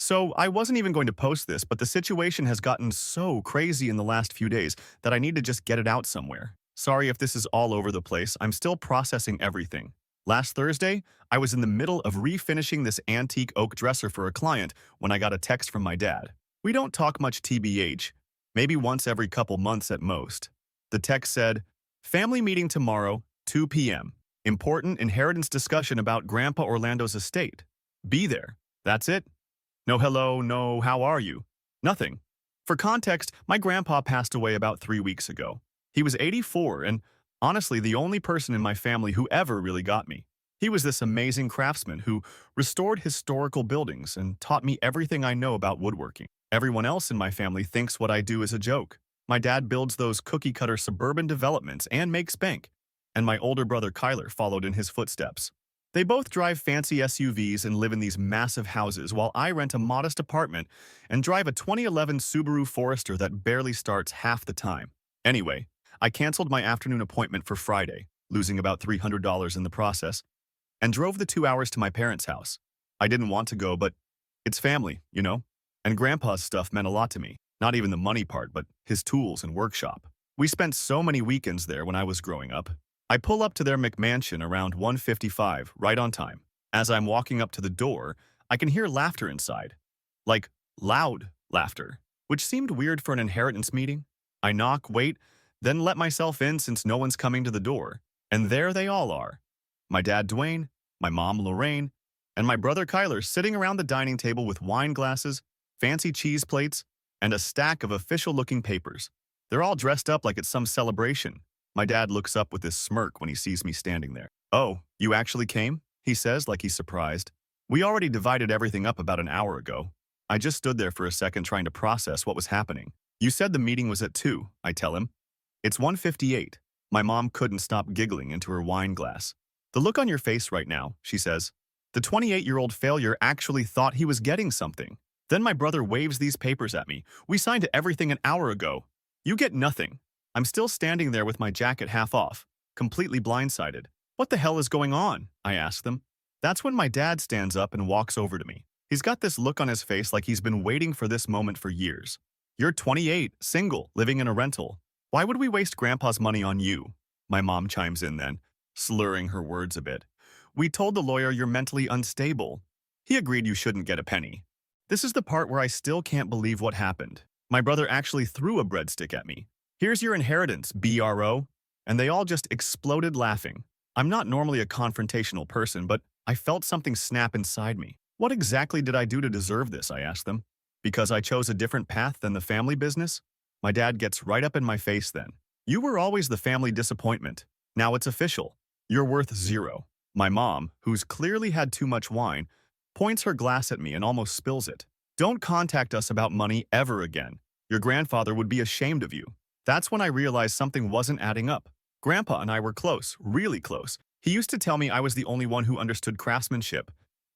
So I wasn't even going to post this, but the situation has gotten so crazy in the last few days that I need to just get it out somewhere. Sorry if this is all over the place, I'm still processing everything. Last Thursday, I was in the middle of refinishing this antique oak dresser for a client when I got a text from my dad. We don't talk much TBH, maybe once every couple months at most. The text said, "Family meeting tomorrow, 2 p.m. Important inheritance discussion about Grandpa Orlando's estate. Be there." That's it. No hello, no how are you? Nothing. For context, my grandpa passed away about 3 weeks ago. He was 84 and, honestly, the only person in my family who ever really got me. He was this amazing craftsman who restored historical buildings and taught me everything I know about woodworking. Everyone else in my family thinks what I do is a joke. My dad builds those cookie-cutter suburban developments and makes bank, and my older brother Kyler followed in his footsteps. They both drive fancy SUVs and live in these massive houses while I rent a modest apartment and drive a 2011 Subaru Forester that barely starts half the time. Anyway, I canceled my afternoon appointment for Friday, losing about $300 in the process, and drove the 2 hours to my parents' house. I didn't want to go, but it's family, you know? And Grandpa's stuff meant a lot to me. Not even the money part, but his tools and workshop. We spent so many weekends there when I was growing up. I pull up to their McMansion around 1:55, right on time. As I'm walking up to the door, I can hear laughter inside. Like, loud laughter, which seemed weird for an inheritance meeting. I knock, wait, then let myself in since no one's coming to the door. And there they all are. My dad Dwayne, my mom Lorraine, and my brother Kyler sitting around the dining table with wine glasses, fancy cheese plates, and a stack of official-looking papers. They're all dressed up like it's some celebration. My dad looks up with this smirk when he sees me standing there. "Oh, you actually came?" he says like he's surprised. "We already divided everything up about an hour ago." I just stood there for a second trying to process what was happening. "You said the meeting was at 2, I tell him. "It's 1:58. My mom couldn't stop giggling into her wine glass. "The look on your face right now," she says. "The 28-year-old failure actually thought he was getting something." Then my brother waves these papers at me. "We signed everything an hour ago. You get nothing." I'm still standing there with my jacket half off, completely blindsided. "What the hell is going on?" I ask them. That's when my dad stands up and walks over to me. He's got this look on his face like he's been waiting for this moment for years. "You're 28, single, living in a rental. Why would we waste Grandpa's money on you?" My mom chimes in then, slurring her words a bit. "We told the lawyer you're mentally unstable. He agreed you shouldn't get a penny." This is the part where I still can't believe what happened. My brother actually threw a breadstick at me. "Here's your inheritance, BRO." And they all just exploded laughing. I'm not normally a confrontational person, but I felt something snap inside me. "What exactly did I do to deserve this?" I asked them. "Because I chose a different path than the family business?" My dad gets right up in my face then. "You were always the family disappointment. Now it's official. You're worth 0. My mom, who's clearly had too much wine, points her glass at me and almost spills it. "Don't contact us about money ever again. Your grandfather would be ashamed of you." That's when I realized something wasn't adding up. Grandpa and I were close, really close. He used to tell me I was the only one who understood craftsmanship,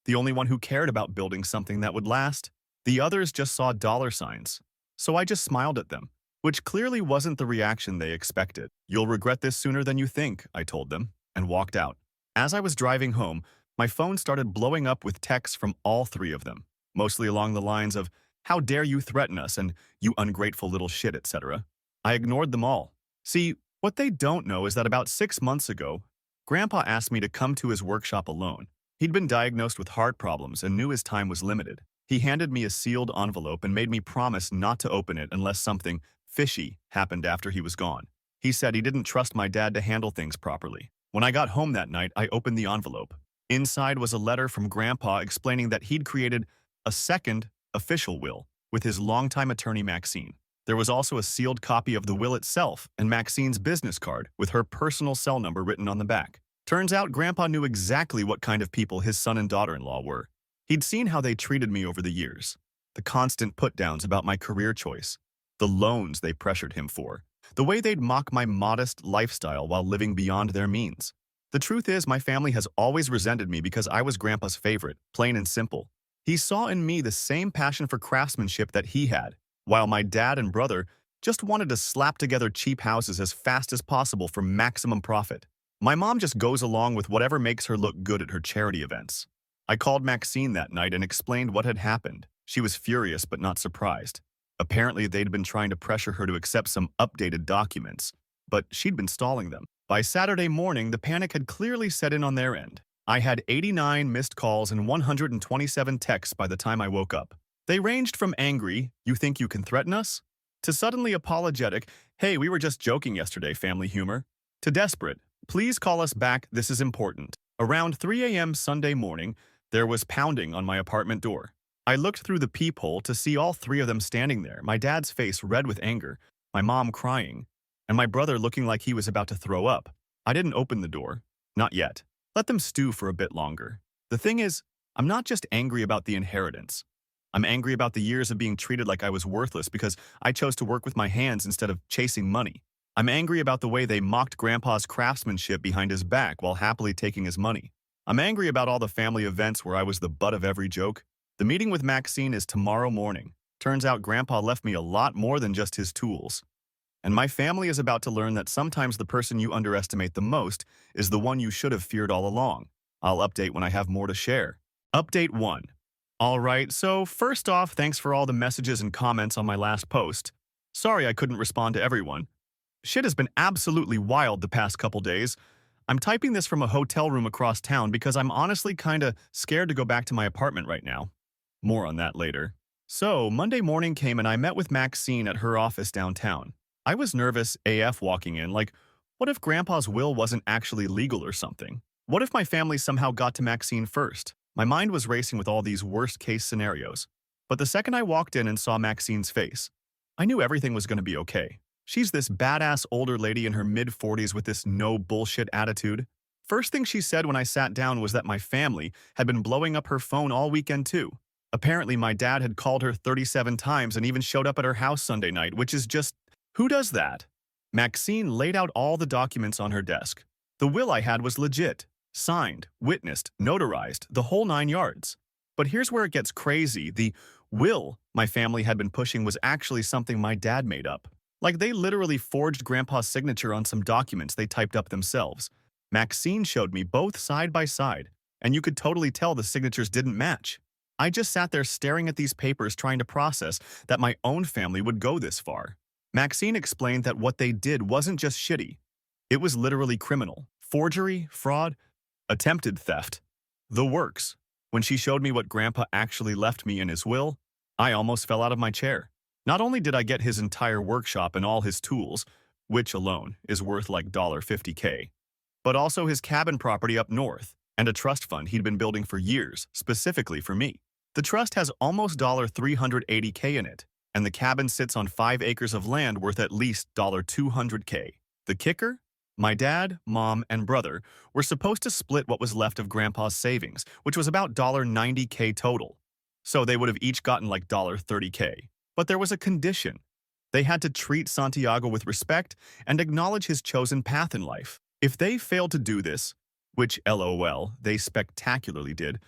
the only one who cared about building something that would last. The others just saw dollar signs. So I just smiled at them, which clearly wasn't the reaction they expected. "You'll regret this sooner than you think," I told them, and walked out. As I was driving home, my phone started blowing up with texts from all 3 of them, mostly along the lines of, "How dare you threaten us," and "You ungrateful little shit," etc. I ignored them all. See, what they don't know is that about 6 months ago, Grandpa asked me to come to his workshop alone. He'd been diagnosed with heart problems and knew his time was limited. He handed me a sealed envelope and made me promise not to open it unless something fishy happened after he was gone. He said he didn't trust my dad to handle things properly. When I got home that night, I opened the envelope. Inside was a letter from Grandpa explaining that he'd created a second official will with his longtime attorney Maxine. There was also a sealed copy of the will itself and Maxine's business card with her personal cell number written on the back. Turns out Grandpa knew exactly what kind of people his son and daughter-in-law were. He'd seen how they treated me over the years. The constant put-downs about my career choice. The loans they pressured him for. The way they'd mock my modest lifestyle while living beyond their means. The truth is, my family has always resented me because I was Grandpa's favorite, plain and simple. He saw in me the same passion for craftsmanship that he had, while my dad and brother just wanted to slap together cheap houses as fast as possible for maximum profit. My mom just goes along with whatever makes her look good at her charity events. I called Maxine that night and explained what had happened. She was furious but not surprised. Apparently, they'd been trying to pressure her to accept some updated documents, but she'd been stalling them. By Saturday morning, the panic had clearly set in on their end. I had 89 missed calls and 127 texts by the time I woke up. They ranged from angry, "You think you can threaten us?" to suddenly apologetic, "Hey, we were just joking yesterday, family humor," to desperate, "Please call us back, this is important." Around 3 a.m. Sunday morning, there was pounding on my apartment door. I looked through the peephole to see all three of them standing there, my dad's face red with anger, my mom crying, and my brother looking like he was about to throw up. I didn't open the door. Not yet. Let them stew for a bit longer. The thing is, I'm not just angry about the inheritance. I'm angry about the years of being treated like I was worthless because I chose to work with my hands instead of chasing money. I'm angry about the way they mocked Grandpa's craftsmanship behind his back while happily taking his money. I'm angry about all the family events where I was the butt of every joke. The meeting with Maxine is tomorrow morning. Turns out Grandpa left me a lot more than just his tools. And my family is about to learn that sometimes the person you underestimate the most is the one you should have feared all along. I'll update when I have more to share. Update 1. Alright, so first off, thanks for all the messages and comments on my last post. Sorry I couldn't respond to everyone. Shit has been absolutely wild the past couple days. I'm typing this from a hotel room across town because I'm honestly kinda scared to go back to my apartment right now. More on that later. So, Monday morning came and I met with Maxine at her office downtown. I was nervous AF walking in, like, what if Grandpa's will wasn't actually legal or something? What if my family somehow got to Maxine first? My mind was racing with all these worst-case scenarios. But the second I walked in and saw Maxine's face, I knew everything was going to be okay. She's this badass older lady in her mid-40s with this no-bullshit attitude. First thing she said when I sat down was that my family had been blowing up her phone all weekend too. Apparently my dad had called her 37 times and even showed up at her house Sunday night, which is just, who does that? Maxine laid out all the documents on her desk. The will I had was legit. Signed, witnessed, notarized, the whole 9 yards. But here's where it gets crazy. The will my family had been pushing was actually something my dad made up. Like they literally forged Grandpa's signature on some documents they typed up themselves. Maxine showed me both side by side, and you could totally tell the signatures didn't match. I just sat there staring at these papers trying to process that my own family would go this far. Maxine explained that what they did wasn't just shitty. It was literally criminal. Forgery, fraud, attempted theft. The works. When she showed me what Grandpa actually left me in his will, I almost fell out of my chair. Not only did I get his entire workshop and all his tools, which alone is worth like $50K, but also his cabin property up north and a trust fund he'd been building for years, specifically for me. The trust has almost $380K in it, and the cabin sits on 5 acres of land worth at least $200K. The kicker? My dad, mom, and brother were supposed to split what was left of Grandpa's savings, which was about $90K total. So they would have each gotten like $30K. But there was a condition. They had to treat Santiago with respect and acknowledge his chosen path in life. If they failed to do this, which LOL, they spectacularly did,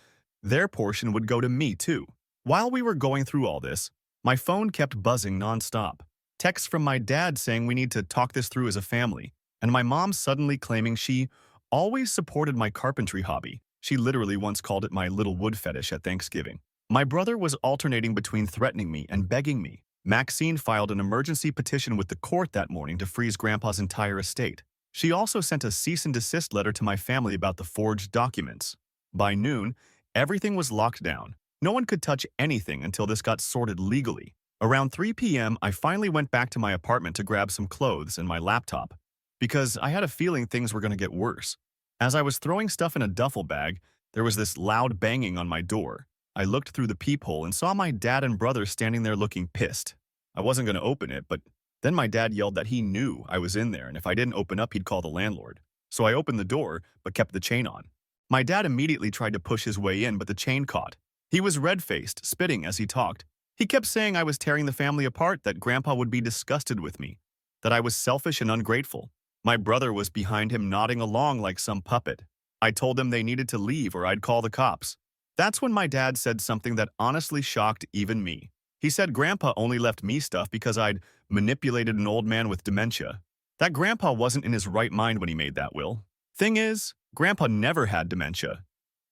their portion would go to me too. While we were going through all this, my phone kept buzzing nonstop. Texts from my dad saying we need to talk this through as a family, and my mom suddenly claiming she always supported my carpentry hobby. She literally once called it my little wood fetish at Thanksgiving. My brother was alternating between threatening me and begging me. Maxine filed an emergency petition with the court that morning to freeze Grandpa's entire estate. She also sent a cease and desist letter to my family about the forged documents. By noon, everything was locked down. No one could touch anything until this got sorted legally. Around 3 p.m., I finally went back to my apartment to grab some clothes and my laptop, because I had a feeling things were going to get worse. As I was throwing stuff in a duffel bag, there was this loud banging on my door. I looked through the peephole and saw my dad and brother standing there looking pissed. I wasn't going to open it, but then my dad yelled that he knew I was in there, and if I didn't open up, he'd call the landlord. So I opened the door, but kept the chain on. My dad immediately tried to push his way in, but the chain caught. He was red-faced, spitting as he talked. He kept saying I was tearing the family apart, that Grandpa would be disgusted with me, that I was selfish and ungrateful. My brother was behind him nodding along like some puppet. I told them they needed to leave or I'd call the cops. That's when my dad said something that honestly shocked even me. He said Grandpa only left me stuff because I'd manipulated an old man with dementia. That Grandpa wasn't in his right mind when he made that will. Thing is, Grandpa never had dementia.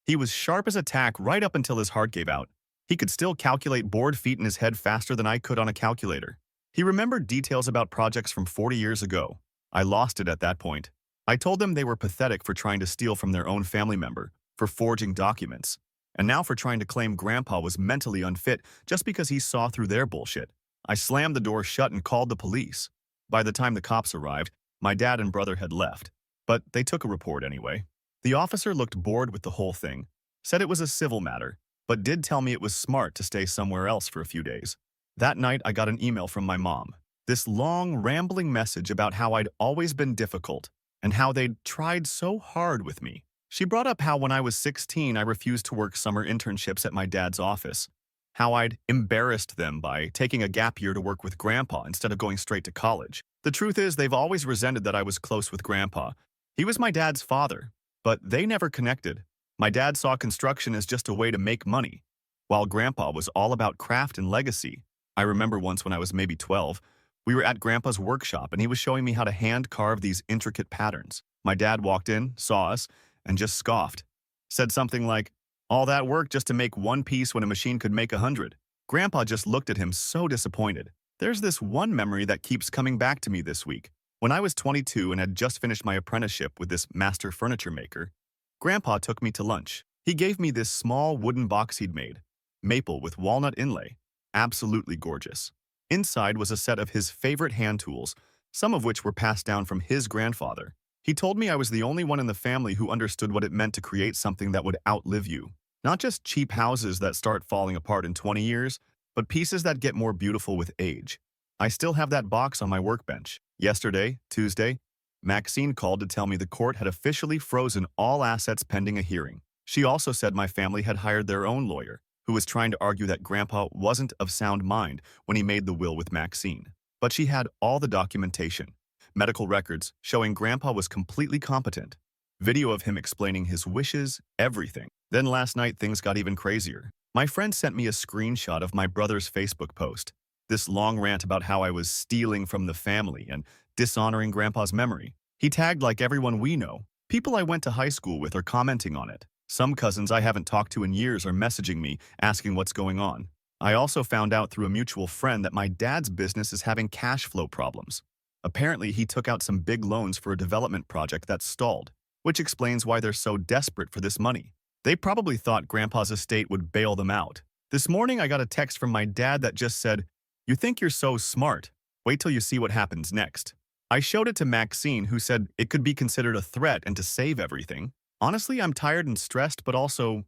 He was sharp as a tack right up until his heart gave out. He could still calculate board feet in his head faster than I could on a calculator. He remembered details about projects from 40 years ago. I lost it at that point. I told them they were pathetic for trying to steal from their own family member, for forging documents, and now for trying to claim Grandpa was mentally unfit just because he saw through their bullshit. I slammed the door shut and called the police. By the time the cops arrived, my dad and brother had left, but they took a report anyway. The officer looked bored with the whole thing, said it was a civil matter, but did tell me it was smart to stay somewhere else for a few days. That night, I got an email from my mom. This long, rambling message about how I'd always been difficult and how they'd tried so hard with me. She brought up how when I was 16, I refused to work summer internships at my dad's office, how I'd embarrassed them by taking a gap year to work with Grandpa instead of going straight to college. The truth is, they've always resented that I was close with Grandpa. He was my dad's father, but they never connected. My dad saw construction as just a way to make money, while Grandpa was all about craft and legacy. I remember once when I was maybe 12, we were at Grandpa's workshop and he was showing me how to hand carve these intricate patterns. My dad walked in, saw us, and just scoffed. Said something like, "All that work just to make one piece when a machine could make 100. Grandpa just looked at him so disappointed. There's this one memory that keeps coming back to me this week. When I was 22 and had just finished my apprenticeship with this master furniture maker, Grandpa took me to lunch. He gave me this small wooden box he'd made, maple with walnut inlay. Absolutely gorgeous. Inside was a set of his favorite hand tools, some of which were passed down from his grandfather. He told me I was the only one in the family who understood what it meant to create something that would outlive you. Not just cheap houses that start falling apart in 20 years, but pieces that get more beautiful with age. I still have that box on my workbench. Yesterday, Tuesday, Maxine called to tell me the court had officially frozen all assets pending a hearing. She also said my family had hired their own lawyer, who was trying to argue that Grandpa wasn't of sound mind when he made the will with Maxine. But she had all the documentation, medical records showing Grandpa was completely competent, video of him explaining his wishes, everything. Then last night, things got even crazier. My friend sent me a screenshot of my brother's Facebook post, this long rant about how I was stealing from the family and dishonoring Grandpa's memory. He tagged like everyone we know. People I went to high school with are commenting on it. Some cousins I haven't talked to in years are messaging me, asking what's going on. I also found out through a mutual friend that my dad's business is having cash flow problems. Apparently, he took out some big loans for a development project that stalled, which explains why they're so desperate for this money. They probably thought Grandpa's estate would bail them out. This morning, I got a text from my dad that just said, "You think you're so smart. Wait till you see what happens next." I showed it to Maxine, who said it could be considered a threat and to save everything. Honestly, I'm tired and stressed, but also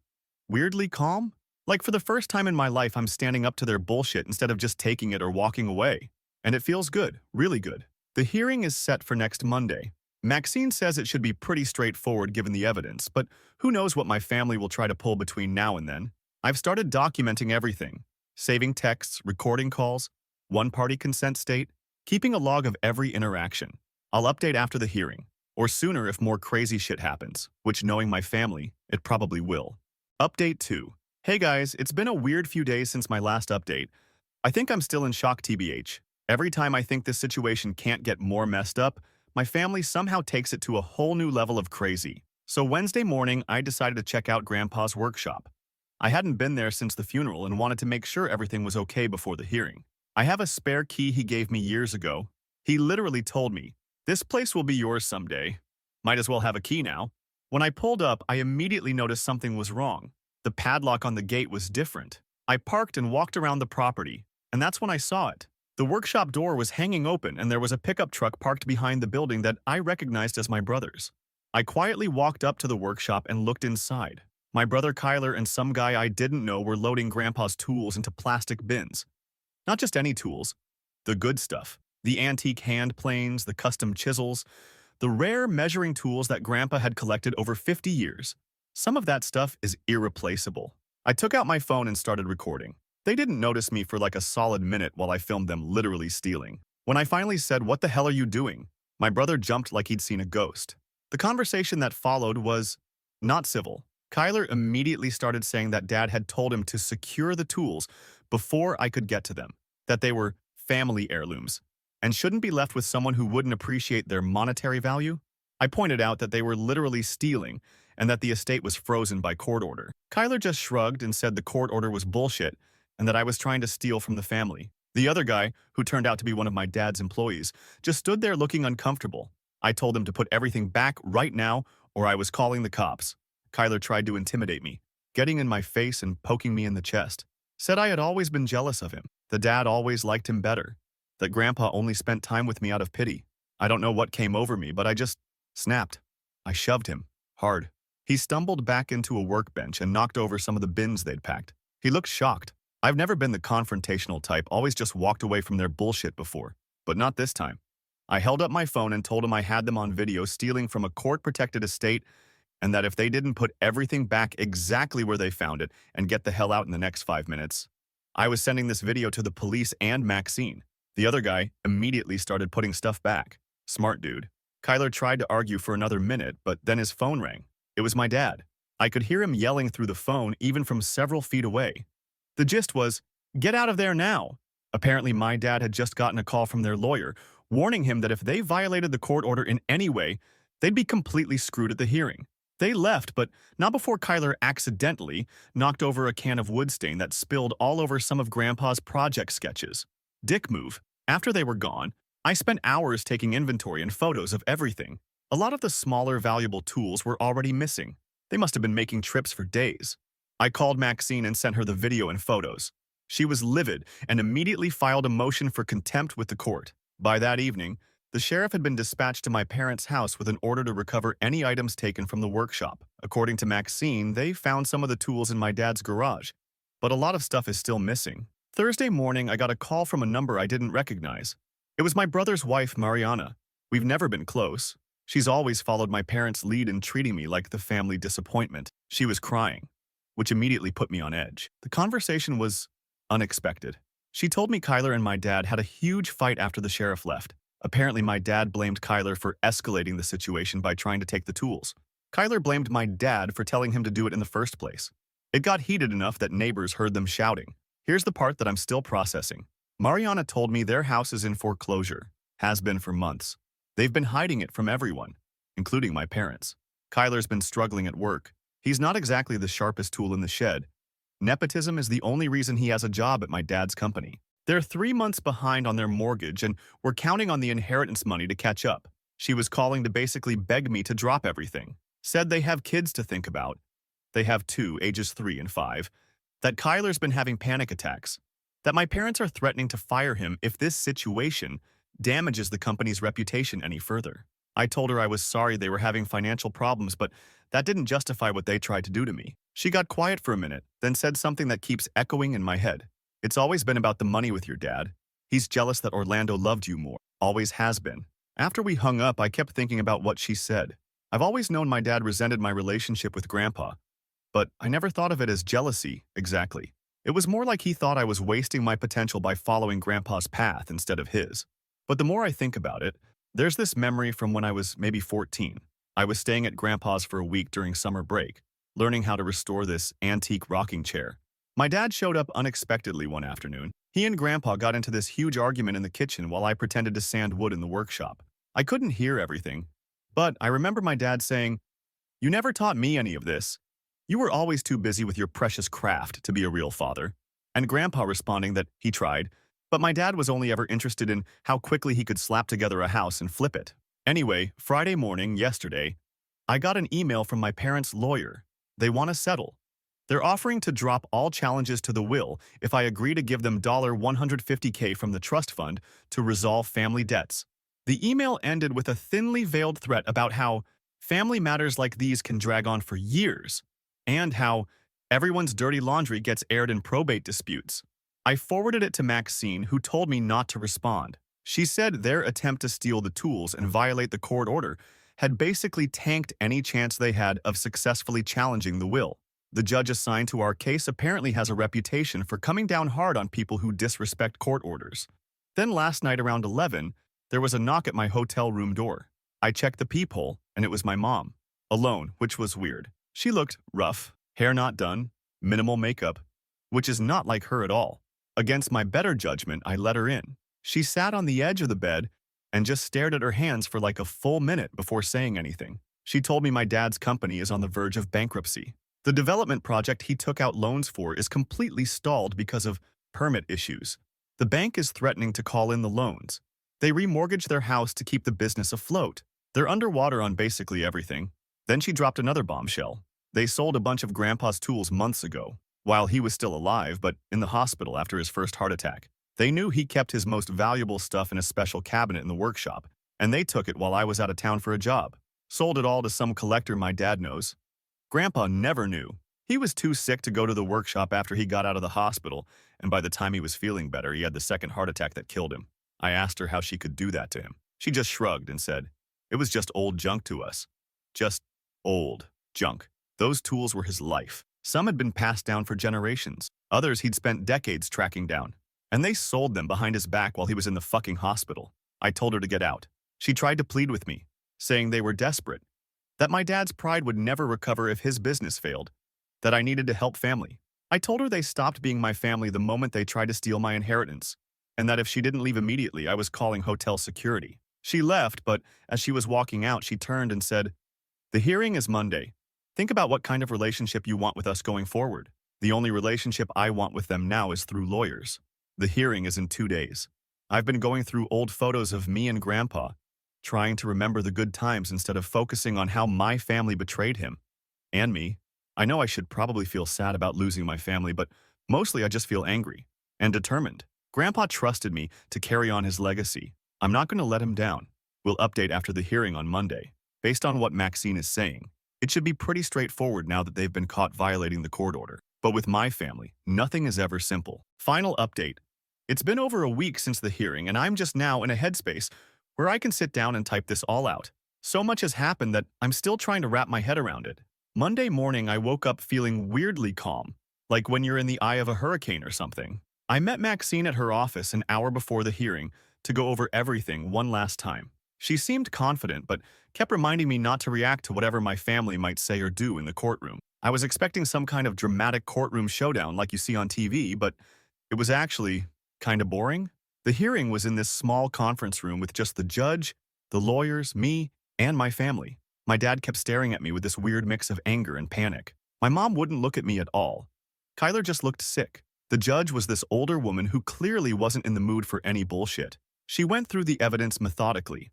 weirdly calm. Like for the first time in my life, I'm standing up to their bullshit instead of just taking it or walking away. And it feels good, really good. The hearing is set for next Monday. Maxine says it should be pretty straightforward given the evidence, but who knows what my family will try to pull between now and then. I've started documenting everything, saving texts, recording calls, one-party consent state, keeping a log of every interaction. I'll update after the hearing, or sooner if more crazy shit happens, which knowing my family, it probably will. Update 2. Hey guys, it's been a weird few days since my last update. I think I'm still in shock TBH. Every time I think this situation can't get more messed up, my family somehow takes it to a whole new level of crazy. So Wednesday morning, I decided to check out Grandpa's workshop. I hadn't been there since the funeral and wanted to make sure everything was okay before the hearing. I have a spare key he gave me years ago. He literally told me, "This place will be yours someday. Might as well have a key now." When I pulled up, I immediately noticed something was wrong. The padlock on the gate was different. I parked and walked around the property, and that's when I saw it. The workshop door was hanging open and there was a pickup truck parked behind the building that I recognized as my brother's. I quietly walked up to the workshop and looked inside. My brother Kyler and some guy I didn't know were loading Grandpa's tools into plastic bins. Not just any tools, the good stuff. The antique hand planes, the custom chisels, the rare measuring tools that Grandpa had collected over 50 years. Some of that stuff is irreplaceable. I took out my phone and started recording. They didn't notice me for like a solid minute while I filmed them literally stealing. When I finally said, "What the hell are you doing?" my brother jumped like he'd seen a ghost. The conversation that followed was not civil. Kyler immediately started saying that Dad had told him to secure the tools before I could get to them, that they were family heirlooms, and shouldn't be left with someone who wouldn't appreciate their monetary value. I pointed out that they were literally stealing and that the estate was frozen by court order. Kyler just shrugged and said the court order was bullshit and that I was trying to steal from the family. The other guy, who turned out to be one of my dad's employees, just stood there looking uncomfortable. I told him to put everything back right now or I was calling the cops. Kyler tried to intimidate me, getting in my face and poking me in the chest. Said I had always been jealous of him. The dad always liked him better. That Grandpa only spent time with me out of pity. I don't know what came over me, but I just snapped. I shoved him. Hard. He stumbled back into a workbench and knocked over some of the bins they'd packed. He looked shocked. I've never been the confrontational type, always just walked away from their bullshit before. But not this time. I held up my phone and told him I had them on video stealing from a court-protected estate and that if they didn't put everything back exactly where they found it and get the hell out in the next 5 minutes, I was sending this video to the police and Maxine. The other guy immediately started putting stuff back. Smart dude. Kyler tried to argue for another minute, but then his phone rang. It was my dad. I could hear him yelling through the phone even from several feet away. The gist was, "Get out of there now." Apparently, my dad had just gotten a call from their lawyer, warning him that if they violated the court order in any way, they'd be completely screwed at the hearing. They left, but not before Kyler accidentally knocked over a can of wood stain that spilled all over some of Grandpa's project sketches. Dick move. After they were gone, I spent hours taking inventory and photos of everything. A lot of the smaller, valuable tools were already missing. They must have been making trips for days. I called Maxine and sent her the video and photos. She was livid and immediately filed a motion for contempt with the court. By that evening, the sheriff had been dispatched to my parents' house with an order to recover any items taken from the workshop. According to Maxine, they found some of the tools in my dad's garage, but a lot of stuff is still missing. Thursday morning, I got a call from a number I didn't recognize. It was my brother's wife, Mariana. We've never been close. She's always followed my parents' lead in treating me like the family disappointment. She was crying, which immediately put me on edge. The conversation was unexpected. She told me Kyler and my dad had a huge fight after the sheriff left. Apparently, my dad blamed Kyler for escalating the situation by trying to take the tools. Kyler blamed my dad for telling him to do it in the first place. It got heated enough that neighbors heard them shouting. Here's the part that I'm still processing. Mariana told me their house is in foreclosure, has been for months. They've been hiding it from everyone, including my parents. Kyler's been struggling at work. He's not exactly the sharpest tool in the shed. Nepotism is the only reason he has a job at my dad's company. They're 3 months behind on their mortgage and we're counting on the inheritance money to catch up. She was calling to basically beg me to drop everything. Said they have kids to think about. They have 2, ages 3 and 5. That Kyler's been having panic attacks. That my parents are threatening to fire him if this situation damages the company's reputation any further. I told her I was sorry they were having financial problems, but that didn't justify what they tried to do to me. She got quiet for a minute, then said something that keeps echoing in my head. It's always been about the money with your dad. He's jealous that Orlando loved you more. Always has been. After we hung up, I kept thinking about what she said. I've always known my dad resented my relationship with Grandpa, but I never thought of it as jealousy, exactly. It was more like he thought I was wasting my potential by following Grandpa's path instead of his. But the more I think about it, there's this memory from when I was maybe 14. I was staying at Grandpa's for a week during summer break, learning how to restore this antique rocking chair. My dad showed up unexpectedly one afternoon. He and Grandpa got into this huge argument in the kitchen while I pretended to sand wood in the workshop. I couldn't hear everything, but I remember my dad saying, "You never taught me any of this. You were always too busy with your precious craft to be a real father." And Grandpa responding that he tried, but my dad was only ever interested in how quickly he could slap together a house and flip it. Anyway, Friday morning, yesterday, I got an email from my parents' lawyer. They want to settle. They're offering to drop all challenges to the will if I agree to give them $150K from the trust fund to resolve family debts. The email ended with a thinly veiled threat about how family matters like these can drag on for years, and how everyone's dirty laundry gets aired in probate disputes. I forwarded it to Maxine, who told me not to respond. She said their attempt to steal the tools and violate the court order had basically tanked any chance they had of successfully challenging the will. The judge assigned to our case apparently has a reputation for coming down hard on people who disrespect court orders. Then last night around 11, there was a knock at my hotel room door. I checked the peephole, and it was my mom, alone, which was weird. She looked rough, hair not done, minimal makeup, which is not like her at all. Against my better judgment, I let her in. She sat on the edge of the bed and just stared at her hands for like a full minute before saying anything. She told me my dad's company is on the verge of bankruptcy. The development project he took out loans for is completely stalled because of permit issues. The bank is threatening to call in the loans. They remortgaged their house to keep the business afloat. They're underwater on basically everything. Then she dropped another bombshell. They sold a bunch of Grandpa's tools months ago, while he was still alive but in the hospital after his first heart attack. They knew he kept his most valuable stuff in a special cabinet in the workshop, and they took it while I was out of town for a job. Sold it all to some collector my dad knows. Grandpa never knew. He was too sick to go to the workshop after he got out of the hospital, and by the time he was feeling better, he had the second heart attack that killed him. I asked her how she could do that to him. She just shrugged and said, "It was just old junk to us." Just old junk. Those tools were his life. Some had been passed down for generations. Others he'd spent decades tracking down. And they sold them behind his back while he was in the fucking hospital. I told her to get out. She tried to plead with me, saying they were desperate, that my dad's pride would never recover if his business failed, that I needed to help family. I told her they stopped being my family the moment they tried to steal my inheritance, and that if she didn't leave immediately, I was calling hotel security. She left, but as she was walking out, she turned and said, "The hearing is Monday. Think about what kind of relationship you want with us going forward. The only relationship I want with them now is through lawyers. The hearing is in 2 days. I've been going through old photos of me and Grandpa, trying to remember the good times instead of focusing on how my family betrayed him. And me. I know I should probably feel sad about losing my family, but mostly I just feel angry and determined. Grandpa trusted me to carry on his legacy. I'm not going to let him down. We'll update after the hearing on Monday. Based on what Maxine is saying, it should be pretty straightforward now that they've been caught violating the court order. But with my family, nothing is ever simple." Final update. It's been over a week since the hearing, and I'm just now in a headspace where I can sit down and type this all out. So much has happened that I'm still trying to wrap my head around it. Monday morning, I woke up feeling weirdly calm, like when you're in the eye of a hurricane or something. I met Maxine at her office an hour before the hearing to go over everything one last time. She seemed confident, but kept reminding me not to react to whatever my family might say or do in the courtroom. I was expecting some kind of dramatic courtroom showdown like you see on TV, but it was actually kind of boring. The hearing was in this small conference room with just the judge, the lawyers, me, and my family. My dad kept staring at me with this weird mix of anger and panic. My mom wouldn't look at me at all. Kyler just looked sick. The judge was this older woman who clearly wasn't in the mood for any bullshit. She went through the evidence methodically.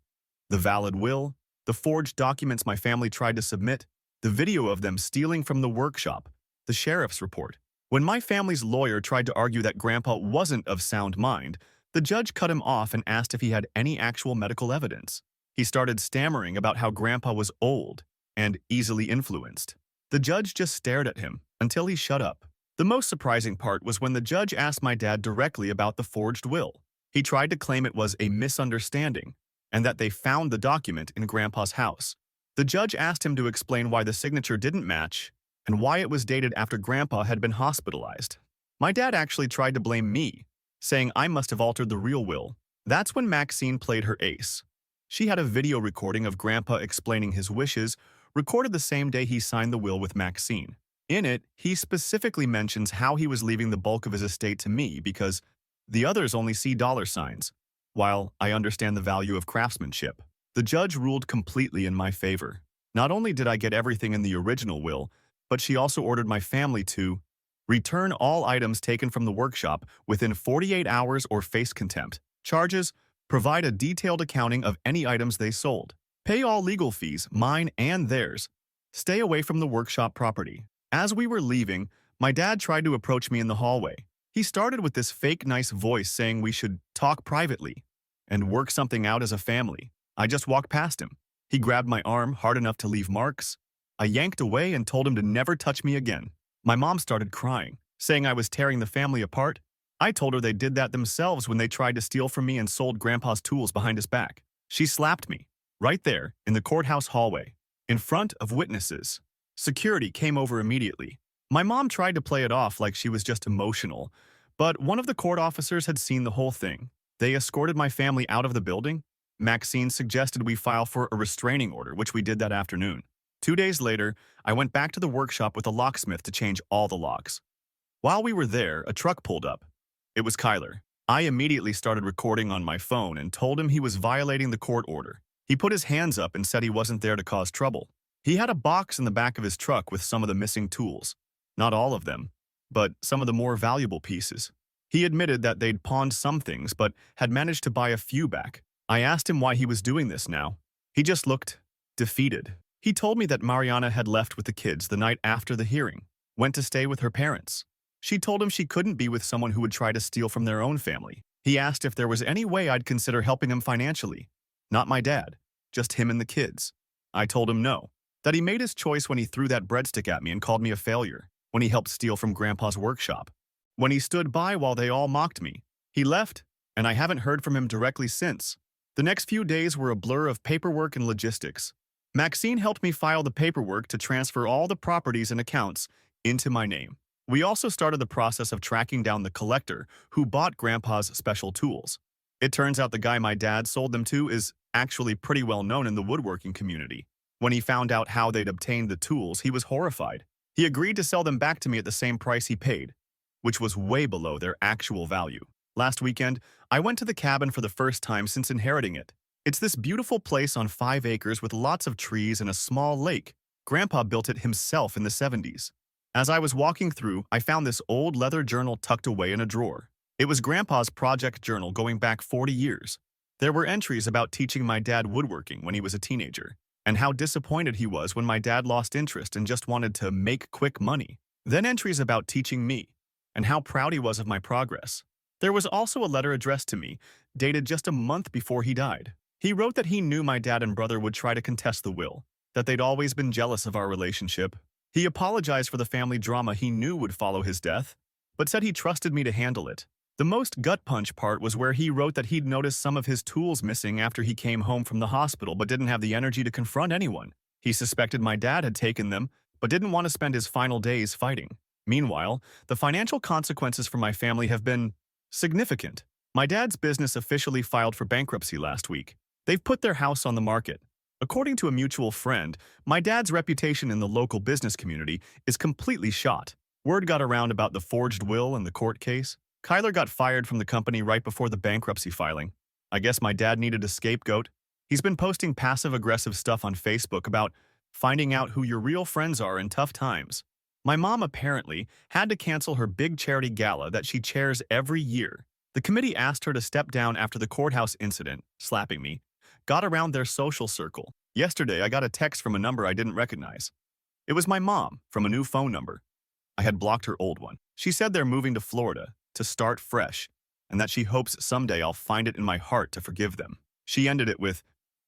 The valid will, the forged documents my family tried to submit, the video of them stealing from the workshop, the sheriff's report. When my family's lawyer tried to argue that Grandpa wasn't of sound mind, the judge cut him off and asked if he had any actual medical evidence. He started stammering about how Grandpa was old and easily influenced. The judge just stared at him until he shut up. The most surprising part was when the judge asked my dad directly about the forged will. He tried to claim it was a misunderstanding and that they found the document in Grandpa's house. The judge asked him to explain why the signature didn't match and why it was dated after Grandpa had been hospitalized. My dad actually tried to blame me, saying I must have altered the real will. That's when Maxine played her ace. She had a video recording of Grandpa explaining his wishes, recorded the same day he signed the will with Maxine. In it, he specifically mentions how he was leaving the bulk of his estate to me because the others only see dollar signs, while I understand the value of craftsmanship. The judge ruled completely in my favor. Not only did I get everything in the original will, but she also ordered my family to return all items taken from the workshop within 48 hours or face contempt charges, provide a detailed accounting of any items they sold, pay all legal fees, mine and theirs, stay away from the workshop property. As we were leaving, my dad tried to approach me in the hallway. He started with this fake nice voice saying we should talk privately and work something out as a family. I just walked past him. He grabbed my arm hard enough to leave marks. I yanked away and told him to never touch me again. My mom started crying, saying I was tearing the family apart. I told her they did that themselves when they tried to steal from me and sold Grandpa's tools behind his back. She slapped me, right there, in the courthouse hallway, in front of witnesses. Security came over immediately. My mom tried to play it off like she was just emotional, but one of the court officers had seen the whole thing. They escorted my family out of the building. Maxine suggested we file for a restraining order, which we did that afternoon. 2 days later, I went back to the workshop with a locksmith to change all the locks. While we were there, a truck pulled up. It was Kyler. I immediately started recording on my phone and told him he was violating the court order. He put his hands up and said he wasn't there to cause trouble. He had a box in the back of his truck with some of the missing tools. Not all of them, but some of the more valuable pieces. He admitted that they'd pawned some things, but had managed to buy a few back. I asked him why he was doing this now. He just looked defeated. He told me that Mariana had left with the kids the night after the hearing, went to stay with her parents. She told him she couldn't be with someone who would try to steal from their own family. He asked if there was any way I'd consider helping him financially. Not my dad, just him and the kids. I told him no, that he made his choice when he threw that breadstick at me and called me a failure, when he helped steal from Grandpa's workshop. When he stood by while they all mocked me. He left, and I haven't heard from him directly since. The next few days were a blur of paperwork and logistics. Maxine helped me file the paperwork to transfer all the properties and accounts into my name. We also started the process of tracking down the collector who bought Grandpa's special tools. It turns out the guy my dad sold them to is actually pretty well known in the woodworking community. When he found out how they'd obtained the tools, he was horrified. He agreed to sell them back to me at the same price he paid, which was way below their actual value. Last weekend, I went to the cabin for the first time since inheriting it. It's this beautiful place on 5 acres with lots of trees and a small lake. Grandpa built it himself in the 70s. As I was walking through, I found this old leather journal tucked away in a drawer. It was Grandpa's project journal going back 40 years. There were entries about teaching my dad woodworking when he was a teenager, and how disappointed he was when my dad lost interest and just wanted to make quick money. Then entries about teaching me, and how proud he was of my progress. There was also a letter addressed to me, dated just a month before he died. He wrote that he knew my dad and brother would try to contest the will, that they'd always been jealous of our relationship. He apologized for the family drama he knew would follow his death, but said he trusted me to handle it. The most gut-punch part was where he wrote that he'd noticed some of his tools missing after he came home from the hospital but didn't have the energy to confront anyone. He suspected my dad had taken them, but didn't want to spend his final days fighting. Meanwhile, the financial consequences for my family have been significant. My dad's business officially filed for bankruptcy last week. They've put their house on the market. According to a mutual friend, my dad's reputation in the local business community is completely shot. Word got around about the forged will and the court case. Kyler got fired from the company right before the bankruptcy filing. I guess my dad needed a scapegoat. He's been posting passive-aggressive stuff on Facebook about finding out who your real friends are in tough times. My mom apparently had to cancel her big charity gala that she chairs every year. The committee asked her to step down after the courthouse incident, slapping me, got around their social circle. Yesterday, I got a text from a number I didn't recognize. It was my mom, from a new phone number. I had blocked her old one. She said they're moving to Florida to start fresh, and that she hopes someday I'll find it in my heart to forgive them. She ended it with,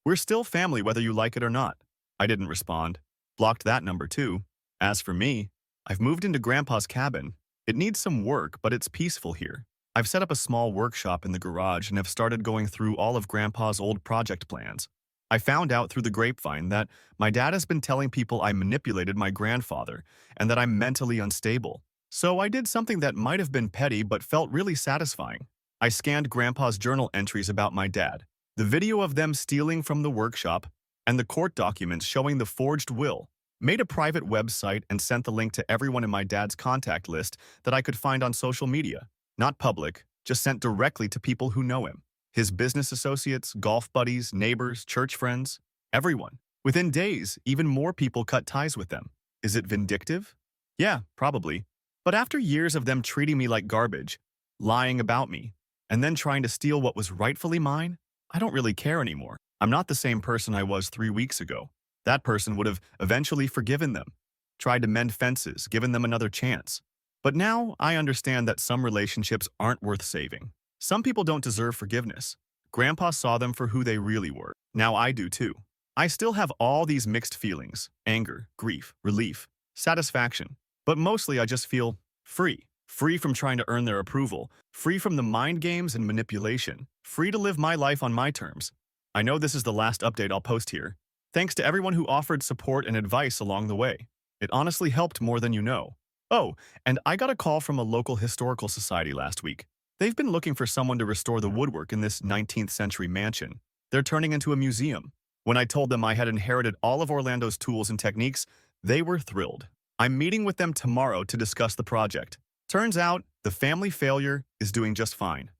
"We're still family whether you like it or not." I didn't respond. Blocked that number too. As for me, I've moved into Grandpa's cabin. It needs some work, but it's peaceful here. I've set up a small workshop in the garage and have started going through all of Grandpa's old project plans. I found out through the grapevine that my dad has been telling people I manipulated my grandfather and that I'm mentally unstable. So I did something that might have been petty but felt really satisfying. I scanned Grandpa's journal entries about my dad, the video of them stealing from the workshop, and the court documents showing the forged will, made a private website and sent the link to everyone in my dad's contact list that I could find on social media. Not public, just sent directly to people who know him. His business associates, golf buddies, neighbors, church friends, everyone. Within days, even more people cut ties with them. Is it vindictive? Yeah, probably. But after years of them treating me like garbage, lying about me, and then trying to steal what was rightfully mine, I don't really care anymore. I'm not the same person I was 3 weeks ago. That person would have eventually forgiven them, tried to mend fences, given them another chance. But now I understand that some relationships aren't worth saving. Some people don't deserve forgiveness. Grandpa saw them for who they really were. Now I do too. I still have all these mixed feelings: anger, grief, relief, satisfaction. But mostly I just feel free. Free from trying to earn their approval. Free from the mind games and manipulation. Free to live my life on my terms. I know this is the last update I'll post here. Thanks to everyone who offered support and advice along the way. It honestly helped more than you know. Oh, and I got a call from a local historical society last week. They've been looking for someone to restore the woodwork in this 19th century mansion. They're turning into a museum. When I told them I had inherited all of Orlando's tools and techniques, they were thrilled. I'm meeting with them tomorrow to discuss the project. Turns out, the family failure is doing just fine.